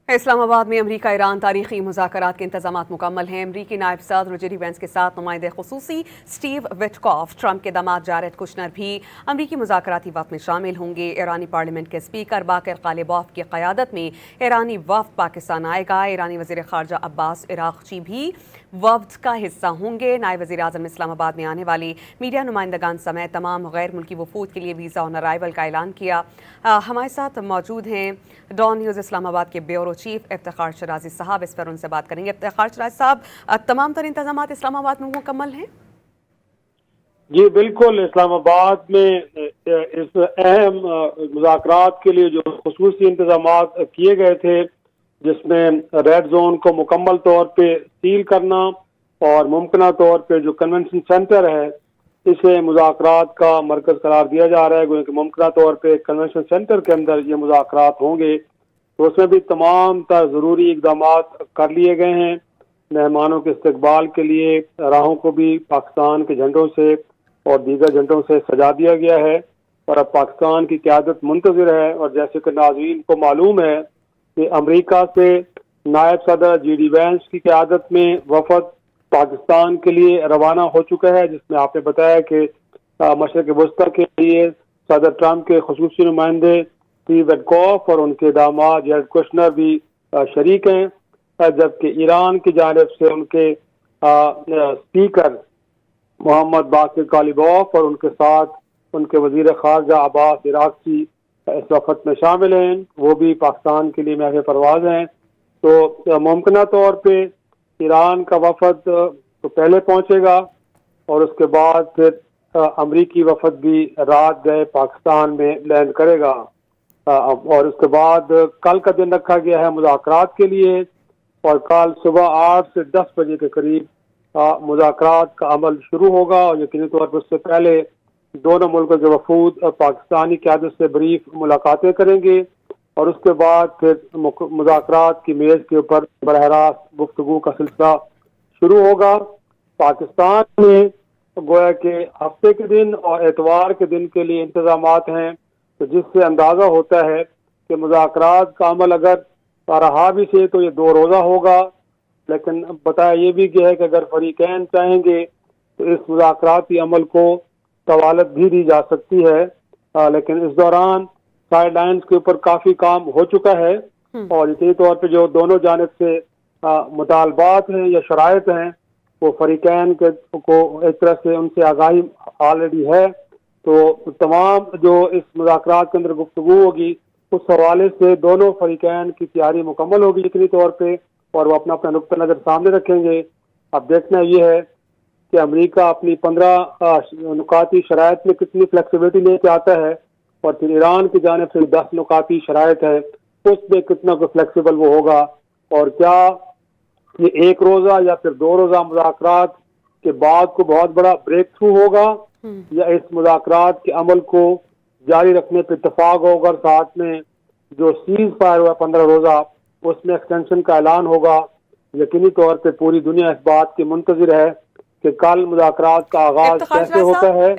اسلام آباد میں امریکہ ایران تاریخی مذاکرات کے انتظامات مکمل ہیں۔ امریکی نائب صدر جے ڈی وینس کے ساتھ نمائندہ خصوصی اسٹیو وٹکاف، ٹرمپ کے داماد جاریڈ کشنر بھی امریکی مذاکراتی وفد میں شامل ہوں گے۔ ایرانی پارلیمنٹ کے اسپیکر باقر غالباف کی قیادت میں ایرانی وفد پاکستان آئے گا۔ ایرانی وزیر خارجہ عباس عراقچی بھی وفد کا حصہ ہوں گے۔ نائب وزیر اعظم اسلام آباد میں آنے والی میڈیا نمائندگان سمیت تمام غیر ملکی وفود کے لیے ویزا آن ارائیول کا اعلان کیا۔ ہمارے ساتھ موجود ہیں ڈان نیوز اسلام آباد کے بیورو چیف افتخار شرازی صاحب، اس پر ان سے بات کریں گے۔ افتخار شرازی صاحب، تمام تر انتظامات اسلام آباد میں مکمل ہیں؟ جی بالکل، اسلام آباد میں اس اہم مذاکرات کے لیے جو خصوصی انتظامات کیے گئے تھے، جس میں ریڈ زون کو مکمل طور پہ سیل کرنا اور ممکنہ طور پہ جو کنونشن سینٹر ہے اسے مذاکرات کا مرکز قرار دیا جا رہا ہے، کیونکہ ممکنہ طور پہ کنونشن سینٹر کے اندر یہ مذاکرات ہوں گے، تو اس میں بھی تمام تر ضروری اقدامات کر لیے گئے ہیں۔ مہمانوں کے استقبال کے لیے راہوں کو بھی پاکستان کے جھنڈوں سے اور دیگر جھنڈوں سے سجا دیا گیا ہے، اور اب پاکستان کی قیادت منتظر ہے۔ اور جیسے کہ ناظرین کو معلوم ہے کہ امریکہ سے نائب صدر جے ڈی وینس کی قیادت میں وفد پاکستان کے لیے روانہ ہو چکا ہے، جس میں آپ نے بتایا کہ مشرق وسطی کے لیے صدر ٹرمپ کے خصوصی نمائندے اسٹیو وٹکاف اور ان کے داماد جیریڈ کشنر بھی شریک ہیں، جبکہ ایران کی جانب سے ان کے اسپیکر محمد باقر غالباف اور ان کے ساتھ ان کے وزیر خارجہ عباس عراقچی اس وقت میں شامل ہیں، وہ بھی پاکستان کے لیے محو پرواز ہیں۔ تو ممکنہ طور پہ ایران کا وفد تو پہلے پہنچے گا، اور اس کے بعد پھر امریکی وفد بھی رات گئے پاکستان میں لینڈ کرے گا، اور اس کے بعد کل کا دن رکھا گیا ہے مذاکرات کے لیے، اور کل صبح 8 سے 10 بجے کے قریب مذاکرات کا عمل شروع ہوگا، اور یقینی طور پر اس سے پہلے دونوں ملکوں کے وفود پاکستانی قیادت سے بریف ملاقاتیں کریں گے، اور اس کے بعد پھر مذاکرات کی میز کے اوپر براہ راست گفتگو کا سلسلہ شروع ہوگا۔ پاکستان میں گویا کہ ہفتے کے دن اور اتوار کے دن کے لیے انتظامات ہیں، تو جس سے اندازہ ہوتا ہے کہ مذاکرات کا عمل اگر رہا بھی سے تو یہ 2 روزہ ہوگا، لیکن بتایا یہ بھی گیا ہے کہ اگر فریقین چاہیں گے تو اس مذاکراتی عمل کو طوالت بھی دی جا سکتی ہے، لیکن اس دوران سائیڈ لائنز کے اوپر کافی کام ہو چکا ہے، اور یقینی طور پہ جو دونوں جانب سے مطالبات ہیں یا شرائط ہیں وہ فریقین کو ایک طرح سے ان سے آگاہی آلریڈی ہے، تو تمام جو اس مذاکرات کے اندر گفتگو ہوگی اس حوالے سے دونوں فریقین کی تیاری مکمل ہوگی یقینی طور پہ، اور وہ اپنا اپنا نقطہ نظر سامنے رکھیں گے۔ اب دیکھنا یہ ہے کہ امریکہ اپنی 15 نکاتی شرائط میں کتنی فلیکسیبلٹی لے کے آتا ہے، اور پھر ایران کی جانب سے 10 نکاتی شرائط ہے اس میں کتنا کو فلیکسیبل وہ ہوگا، اور کیا یہ 1 روزہ یا پھر 2 روزہ مذاکرات کے بعد کو بہت بڑا بریک تھرو ہوگا، یا اس مذاکرات کے عمل کو جاری رکھنے پہ اتفاق ہوگا، اور ساتھ میں جو سیز فائر ہوا 15 روزہ اس میں ایکسٹینشن کا اعلان ہوگا۔ یقینی طور پہ پوری دنیا اس بات کی منتظر ہے کہ کل مذاکرات کا آغاز کیسے ہوتا ہے۔